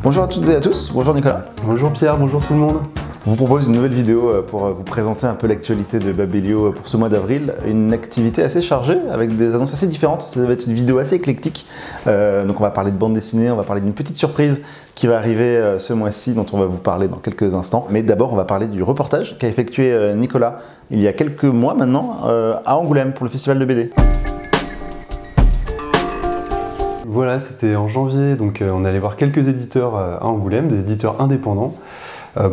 Bonjour à toutes et à tous, bonjour Nicolas. Bonjour Pierre, bonjour tout le monde. Je vous propose une nouvelle vidéo pour vous présenter un peu l'actualité de Babelio pour ce mois d'avril. Une activité assez chargée avec des annonces assez différentes. Ça va être une vidéo assez éclectique. Donc on va parler de bande dessinée, on va parler d'une petite surprise qui va arriver ce mois-ci dont on va vous parler dans quelques instants. Mais d'abord on va parler du reportage qu'a effectué Nicolas il y a quelques mois maintenant à Angoulême pour le festival de BD. Voilà, c'était en janvier, donc on allait voir quelques éditeurs à Angoulême, des éditeurs indépendants,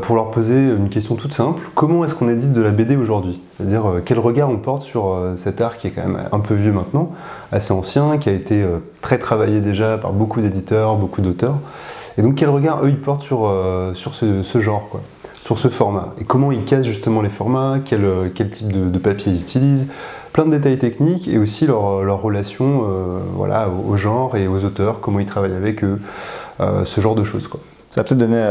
pour leur poser une question toute simple. Comment est-ce qu'on édite de la BD aujourd'hui? C'est-à-dire quel regard on porte sur cet art qui est quand même un peu vieux maintenant, assez ancien, qui a été très travaillé déjà par beaucoup d'éditeurs, beaucoup d'auteurs. Et donc quel regard eux ils portent sur ce genre, quoi, sur ce format. Et comment ils cassent justement les formats, quel type de papier ils utilisent. Plein de détails techniques et aussi leur relation voilà, au genre et aux auteurs, comment ils travaillent avec eux, ce genre de choses, quoi. Ça va peut-être donner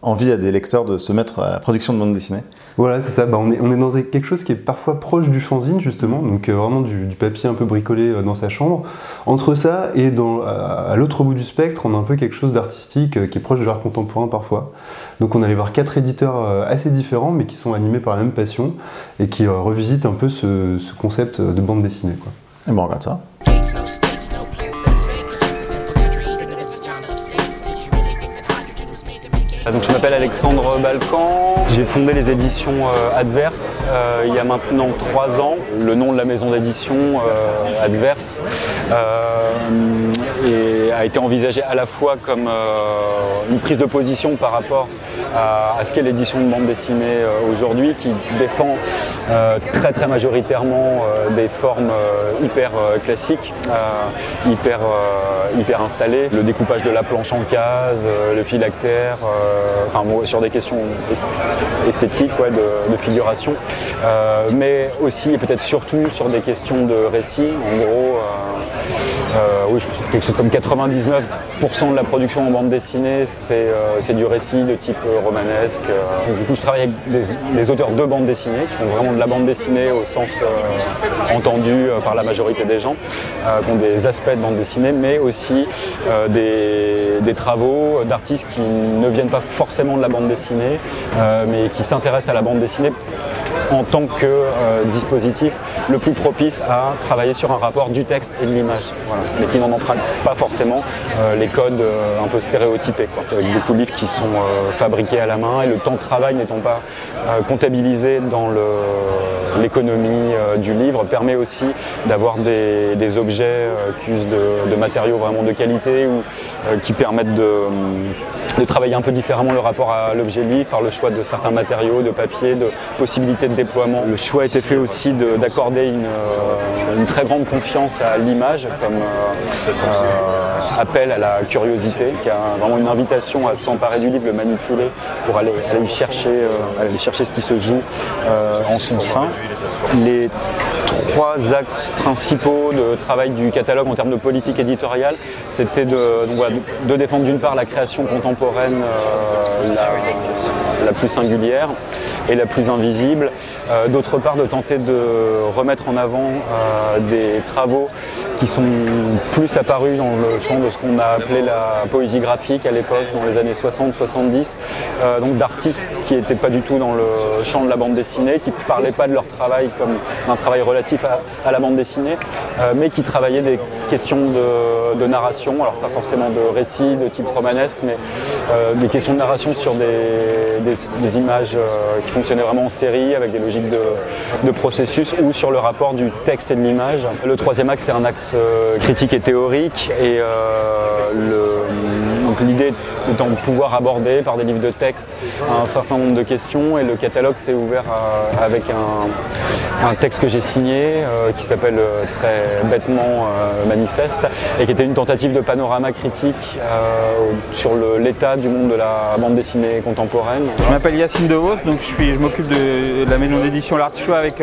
envie à des lecteurs de se mettre à la production de bande dessinée. Voilà, c'est ça. On est dans quelque chose qui est parfois proche du fanzine, justement, donc vraiment du papier un peu bricolé dans sa chambre. Entre ça et à l'autre bout du spectre, on a un peu quelque chose d'artistique qui est proche de l'art contemporain parfois. Donc on allait voir 4 éditeurs assez différents, mais qui sont animés par la même passion et qui revisitent un peu ce concept de bande dessinée, quoi. Et bon, regarde ça. Donc, je m'appelle Alexandre Balkan, j'ai fondé les éditions Adverse il y a maintenant 3 ans. Le nom de la maison d'édition, Adverse, a été envisagé à la fois comme une prise de position par rapport à ce qu'est l'édition de bande dessinée aujourd'hui, qui défend très majoritairement des formes hyper classiques, hyper installées, le découpage de la planche en cases, le phylactère, sur des questions esthétiques, ouais, de figuration, mais aussi et peut-être surtout sur des questions de récit. En gros, oui, je pense que quelque chose comme 99% de la production en bande dessinée, c'est du récit de type romanesque. Donc, du coup, je travaille avec des auteurs de bande dessinée qui font vraiment de la bande dessinée au sens entendu par la majorité des gens, qui ont des aspects de bande dessinée, mais aussi des travaux d'artistes qui ne viennent pas forcément de la bande dessinée, mais qui s'intéressent à la bande dessinée en tant que dispositif le plus propice à travailler sur un rapport du texte et de l'image, voilà, mais qui n'en empruntent pas forcément les codes un peu stéréotypés, quoi, avec beaucoup de livres qui sont fabriqués à la main et le temps de travail n'étant pas comptabilisé dans l'économie du livre, permet aussi d'avoir des objets qui usent de matériaux vraiment de qualité ou qui permettent de travailler un peu différemment le rapport à l'objet livre par le choix de certains matériaux, de papier, de possibilités de déploiement. Le choix a été fait aussi d'accorder une très grande confiance à l'image comme appel à la curiosité, qui a vraiment une invitation à s'emparer du livre, le manipuler pour aller chercher ce qui se joue en son sein. Les 3 axes principaux de travail du catalogue en termes de politique éditoriale, c'était de défendre d'une part la création contemporaine la plus singulière et la plus invisible, d'autre part de tenter de remettre en avant des travaux qui sont plus apparus dans le champ de ce qu'on a appelé la poésie graphique à l'époque, dans les années 60-70, donc d'artistes qui n'étaient pas du tout dans le champ de la bande dessinée, qui ne parlaient pas de leur travail comme un travail relatif à la bande dessinée, mais qui travaillaient des questions de narration, alors pas forcément de récits de type romanesque, mais des questions de narration sur des images qui fonctionnaient vraiment en série, avec des logiques de processus, ou sur le rapport du texte et de l'image. Le 3e axe, c'est un axe critique et théorique, et donc l'idée étant de pouvoir aborder par des livres de texte un certain nombre de questions, et le catalogue s'est ouvert avec un texte que j'ai signé qui s'appelle très bêtement Manifeste, et qui était une tentative de panorama critique sur l'état du monde de la bande dessinée contemporaine. Je m'appelle Yacine Devos, donc je m'occupe de la maison d'édition L'Artichaut avec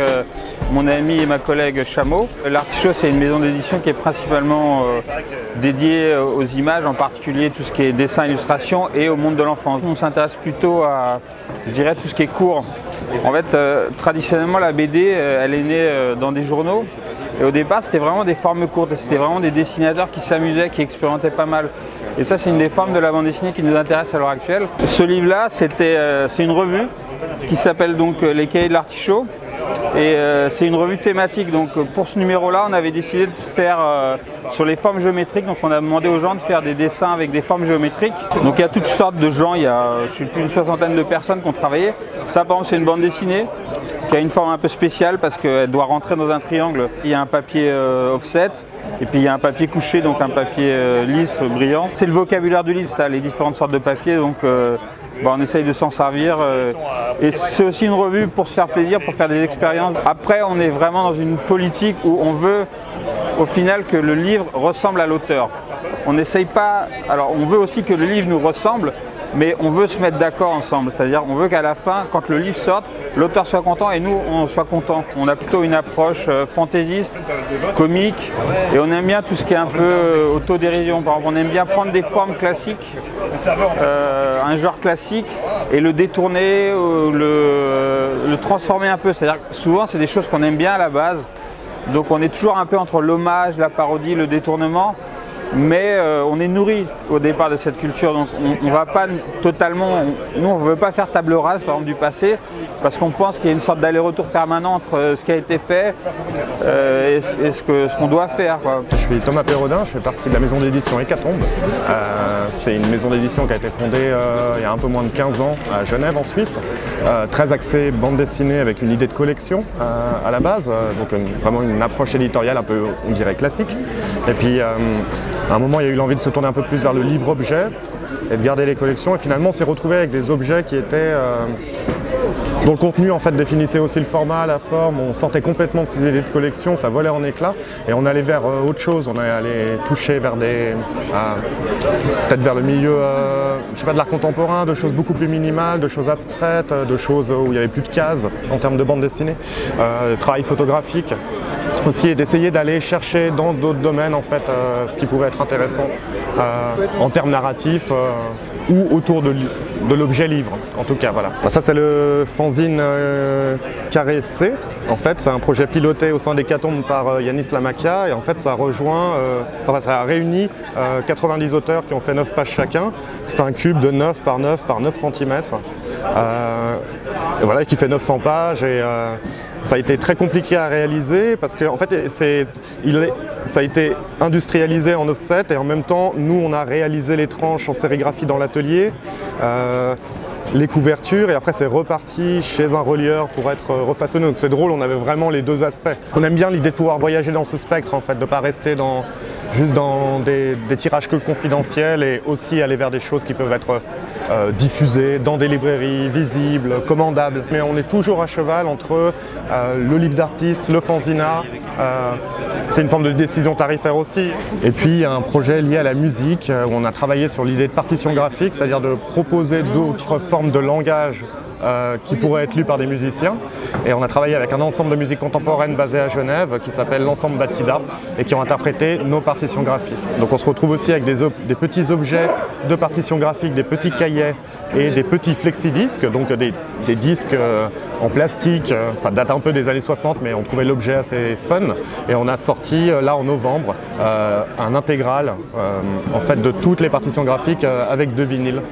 mon ami et ma collègue Chameau. L'Artichaut, c'est une maison d'édition qui est principalement dédiée aux images, en particulier tout ce qui est dessin, illustration, et au monde de l'enfance. On s'intéresse plutôt à, je dirais, tout ce qui est court. En fait, traditionnellement, la BD, elle est née dans des journaux. Et au départ, c'était vraiment des formes courtes, c'était vraiment des dessinateurs qui s'amusaient, qui expérimentaient pas mal. Et ça, c'est une des formes de la bande dessinée qui nous intéresse à l'heure actuelle. Ce livre-là, c'est une revue qui s'appelle donc Les Cahiers de l'Artichaut. Et c'est une revue thématique. Donc pour ce numéro-là, on avait décidé de faire sur les formes géométriques. Donc on a demandé aux gens de faire des dessins avec des formes géométriques. Donc il y a toutes sortes de gens, il y a je sais plus une soixantaine de personnes qui ont travaillé. Ça par exemple, c'est une bande dessinée qui a une forme un peu spéciale parce qu'elle doit rentrer dans un triangle. Il y a un papier offset et puis il y a un papier couché, donc un papier lisse, brillant. C'est le vocabulaire du livre, ça, les différentes sortes de papiers. Donc on essaye de s'en servir. Et c'est aussi une revue pour se faire plaisir, pour faire des expériences. Après, on est vraiment dans une politique où on veut au final que le livre ressemble à l'auteur. On n'essaye pas. Alors on veut aussi que le livre nous ressemble, mais on veut se mettre d'accord ensemble, c'est-à-dire on veut qu'à la fin, quand le livre sorte, l'auteur soit content et nous, on soit contents. On a plutôt une approche fantaisiste, comique, et on aime bien tout ce qui est un peu autodérision. Par exemple, on aime bien prendre des formes classiques, un genre classique, et le détourner, le transformer un peu. C'est-à-dire que souvent, c'est des choses qu'on aime bien à la base, donc on est toujours un peu entre l'hommage, la parodie, le détournement. Mais on est nourri au départ de cette culture, donc on ne va pas totalement, nous on ne veut pas faire table rase par exemple du passé, parce qu'on pense qu'il y a une sorte d'aller-retour permanent entre ce qui a été fait et ce qu'on doit faire, quoi. Je suis Thomas Pérodin, je fais partie de la maison d'édition Hécatombe. C'est une maison d'édition qui a été fondée il y a un peu moins de 15 ans à Genève en Suisse, très axée bande dessinée avec une idée de collection à la base, donc vraiment une approche éditoriale un peu, on dirait, classique. Et puis à un moment, il y a eu l'envie de se tourner un peu plus vers le livre-objet et de garder les collections. Et finalement, on s'est retrouvé avec des objets qui étaient dont le contenu en fait définissait aussi le format, la forme. On sentait complètement ces idées de collection, ça volait en éclats. Et on allait vers autre chose. On allait toucher vers peut-être vers le milieu, je sais pas, de l'art contemporain, de choses beaucoup plus minimales, de choses abstraites, de choses où il n'y avait plus de cases en termes de bande dessinée, de travail photographique. Aussi, et d'essayer d'aller chercher dans d'autres domaines en fait ce qui pouvait être intéressant en termes narratifs ou autour de l'objet livre, en tout cas, voilà. Ça c'est le fanzine Carré C. En fait, c'est un projet piloté au sein d'Hécatombe par Yanis Lamakia, et en fait ça rejoint, ça a réuni 90 auteurs qui ont fait 9 pages chacun. C'est un cube de 9 par 9 par 9 cm, et voilà, qui fait 900 pages. Et ça a été très compliqué à réaliser parce que en fait, ça a été industrialisé en offset et en même temps, nous, on a réalisé les tranches en sérigraphie dans l'atelier, les couvertures, et après c'est reparti chez un relieur pour être refaçonné. Donc c'est drôle, on avait vraiment les deux aspects. On aime bien l'idée de pouvoir voyager dans ce spectre, en fait, de ne pas rester juste dans des tirages que confidentiels, et aussi aller vers des choses qui peuvent être diffusées dans des librairies, visibles, commandables. Mais on est toujours à cheval entre le livre d'artiste, le fanzina, c'est une forme de décision tarifaire aussi. Et puis un projet lié à la musique, où on a travaillé sur l'idée de partition graphique, c'est-à-dire de proposer d'autres formes de langage qui pourraient être lues par des musiciens. Et on a travaillé avec un ensemble de musique contemporaine basé à Genève qui s'appelle l'ensemble Batida et qui ont interprété nos partitions graphiques. Donc on se retrouve aussi avec des petits objets de partition graphique, des petits cahiers et des petits flexidisques, donc des disques en plastique. Ça date un peu des années 60, mais on trouvait l'objet assez fun. Et on a sorti là en novembre un intégral en fait de toutes les partitions graphiques avec 2 vinyles.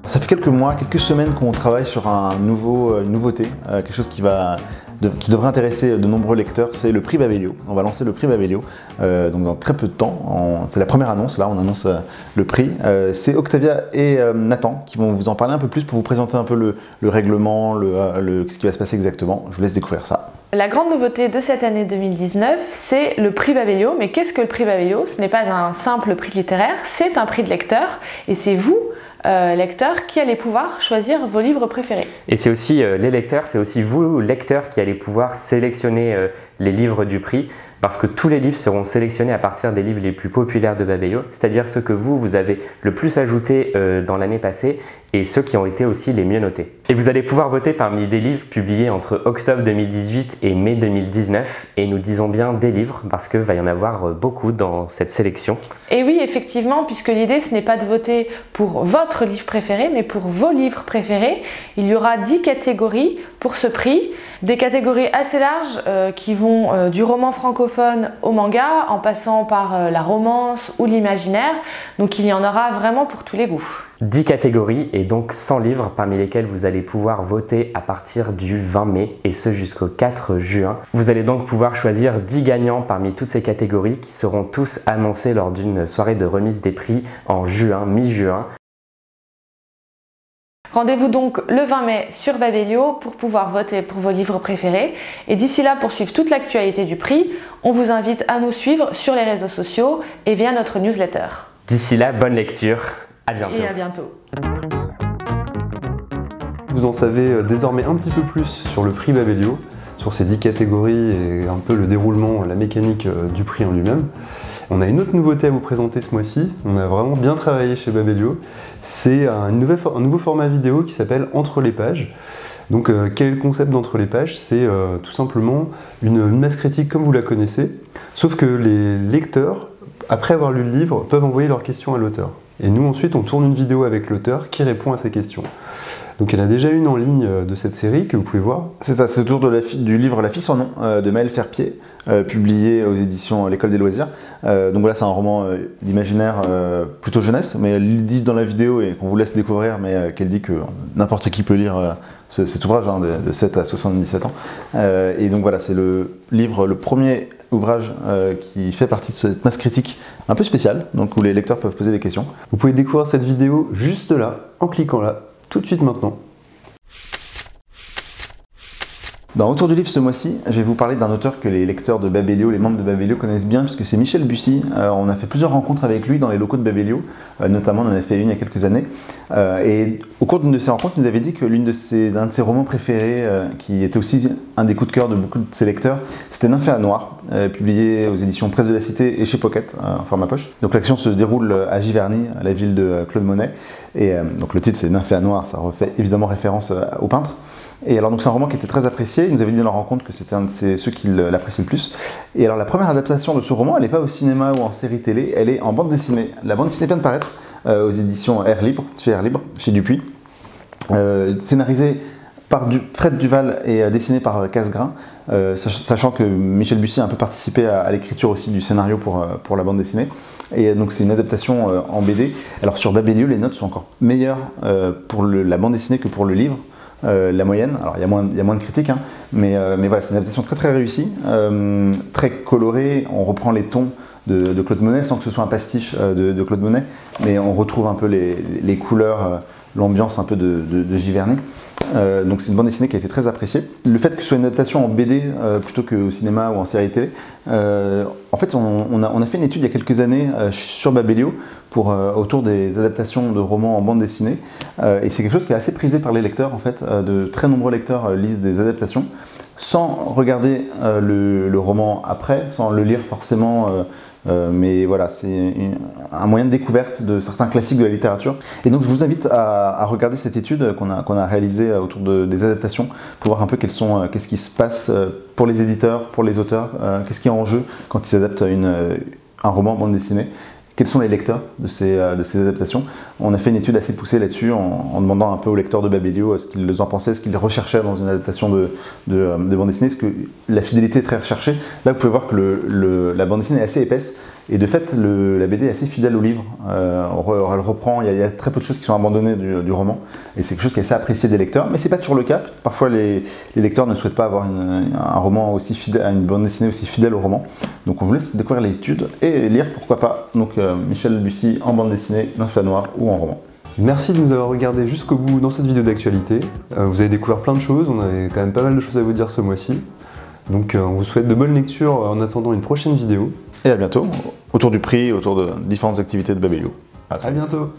Ça fait quelques mois, quelques semaines qu'on travaille sur une nouveauté, quelque chose qui devrait intéresser de nombreux lecteurs, c'est le prix Babelio. On va lancer le prix Babelio donc dans très peu de temps. C'est la première annonce, là on annonce le prix. C'est Octavia et Nathan qui vont vous en parler un peu plus pour vous présenter un peu le règlement, ce qui va se passer exactement. Je vous laisse découvrir ça. La grande nouveauté de cette année 2019, c'est le prix Babelio. Mais qu'est-ce que le prix Babelio? Ce n'est pas un simple prix littéraire, c'est un prix de lecteur, et c'est vous, lecteurs, qui allez pouvoir choisir vos livres préférés. Et c'est aussi les lecteurs, c'est aussi vous, lecteurs, qui allez pouvoir sélectionner les livres du prix. parce que tous les livres seront sélectionnés à partir des livres les plus populaires de Babelio, c'est-à-dire ceux que vous avez le plus ajoutés dans l'année passée et ceux qui ont été aussi les mieux notés. Et vous allez pouvoir voter parmi des livres publiés entre octobre 2018 et mai 2019, et nous disons bien des livres parce qu'il va y en avoir beaucoup dans cette sélection. Et oui, effectivement, puisque l'idée ce n'est pas de voter pour votre livre préféré, mais pour vos livres préférés. Il y aura 10 catégories pour ce prix, des catégories assez larges qui vont du roman francophone au manga, en passant par la romance ou l'imaginaire, donc il y en aura vraiment pour tous les goûts. 10 catégories et donc 100 livres parmi lesquels vous allez pouvoir voter à partir du 20 mai et ce jusqu'au 4 juin. Vous allez donc pouvoir choisir 10 gagnants parmi toutes ces catégories qui seront tous annoncés lors d'une soirée de remise des prix en juin, mi-juin. Rendez-vous donc le 20 mai sur Babelio pour pouvoir voter pour vos livres préférés. Et d'ici là, pour suivre toute l'actualité du prix, on vous invite à nous suivre sur les réseaux sociaux et via notre newsletter. D'ici là, bonne lecture. À bientôt. Et à bientôt. Vous en savez désormais un petit peu plus sur le prix Babelio, sur ces 10 catégories et un peu le déroulement, la mécanique du prix en lui-même. On a une autre nouveauté à vous présenter ce mois-ci, on a vraiment bien travaillé chez Babelio. C'est un nouveau format vidéo qui s'appelle Entre les pages. Donc quel est le concept d'Entre les pages? C'est tout simplement une masse critique comme vous la connaissez, sauf que les lecteurs, après avoir lu le livre, peuvent envoyer leurs questions à l'auteur. Et nous ensuite on tourne une vidéo avec l'auteur qui répond à ces questions. Donc il y en a déjà une en ligne de cette série que vous pouvez voir. C'est ça, c'est autour du livre La fille sans nom de Maëlle Ferpier, publié aux éditions L'École des loisirs. Donc voilà, c'est un roman d'imaginaire plutôt jeunesse, mais elle dit dans la vidéo et qu'on vous laisse découvrir, mais qu'elle dit que n'importe qui peut lire cet ouvrage de 7 à 77 ans. Et donc voilà, c'est le premier ouvrage qui fait partie de cette masse critique un peu spéciale, donc où les lecteurs peuvent poser des questions. Vous pouvez découvrir cette vidéo juste là, en cliquant là, tout de suite maintenant. Dans Autour du livre ce mois-ci, je vais vous parler d'un auteur que les lecteurs de Babelio, les membres de Babelio connaissent bien, puisque c'est Michel Bussy. On a fait plusieurs rencontres avec lui dans les locaux de Babelio, notamment on en a fait une il y a quelques années. Et au cours d'une de ces rencontres, il nous avait dit que l'un de ses romans préférés, qui était aussi un des coups de cœur de beaucoup de ses lecteurs, c'était Nymphéa Noire, publié aux éditions Presse de la Cité et chez Pocket, en format poche. Donc l'action se déroule à Giverny, la ville de Claude Monet. Et donc le titre c'est Nymphéa Noire, ça fait évidemment référence au peintre. Et alors donc c'est un roman qui était très apprécié, il nous avait dit dans la rencontre que c'était un de ceux qui l'appréciaient le plus. Et alors la première adaptation de ce roman, elle n'est pas au cinéma ou en série télé, elle est en bande dessinée. La bande dessinée vient de paraître aux éditions Air Libre, chez Dupuis, scénarisée par Fred Duval et dessiné par Casgrain, sachant que Michel Bussy a un peu participé à l'écriture aussi du scénario pour la bande dessinée. Et donc c'est une adaptation en BD. Alors sur Babelio, les notes sont encore meilleures pour la bande dessinée que pour le livre. La moyenne, alors il y a moins de critiques, hein, mais voilà, c'est une adaptation très très réussie, très colorée, on reprend les tons de Claude Monet sans que ce soit un pastiche de Claude Monet, mais on retrouve un peu les couleurs, l'ambiance un peu de Giverny. Donc c'est une bande dessinée qui a été très appréciée. Le fait que ce soit une adaptation en BD plutôt qu'au cinéma ou en série télé, en fait on a fait une étude il y a quelques années sur Babelio autour des adaptations de romans en bande dessinée, et c'est quelque chose qui est assez prisé par les lecteurs en fait. De très nombreux lecteurs lisent des adaptations sans regarder le roman après, sans le lire forcément. Mais voilà, c'est un moyen de découverte de certains classiques de la littérature. Et donc je vous invite à regarder cette étude qu'on a réalisée autour des adaptations pour voir un peu qu'est-ce qui se passe pour les éditeurs, pour les auteurs, qu'est-ce qui est en jeu quand ils adaptent un roman en bande dessinée. Quels sont les lecteurs de ces adaptations? On a fait une étude assez poussée là-dessus en demandant un peu aux lecteurs de Babelio ce qu'ils en pensaient, ce qu'ils recherchaient dans une adaptation de bande dessinée, parce que la fidélité est très recherchée. Là, vous pouvez voir que la bande dessinée est assez épaisse, et de fait, la BD est assez fidèle au livre. Elle reprend, il y a très peu de choses qui sont abandonnées du roman, et c'est quelque chose qui est assez apprécié des lecteurs, mais c'est pas toujours le cas. Parfois, les lecteurs ne souhaitent pas avoir un roman aussi fidèle, une bande dessinée aussi fidèle au roman. Donc on vous laisse découvrir l'étude et lire, pourquoi pas. Donc Michel Bussy en bande dessinée, Nymphéa Noire ou en roman. Merci de nous avoir regardé jusqu'au bout dans cette vidéo d'actualité. Vous avez découvert plein de choses, on avait quand même pas mal de choses à vous dire ce mois-ci. Donc on vous souhaite de bonnes lectures en attendant une prochaine vidéo. Et à bientôt, autour du prix, autour de différentes activités de Babelio. À bientôt.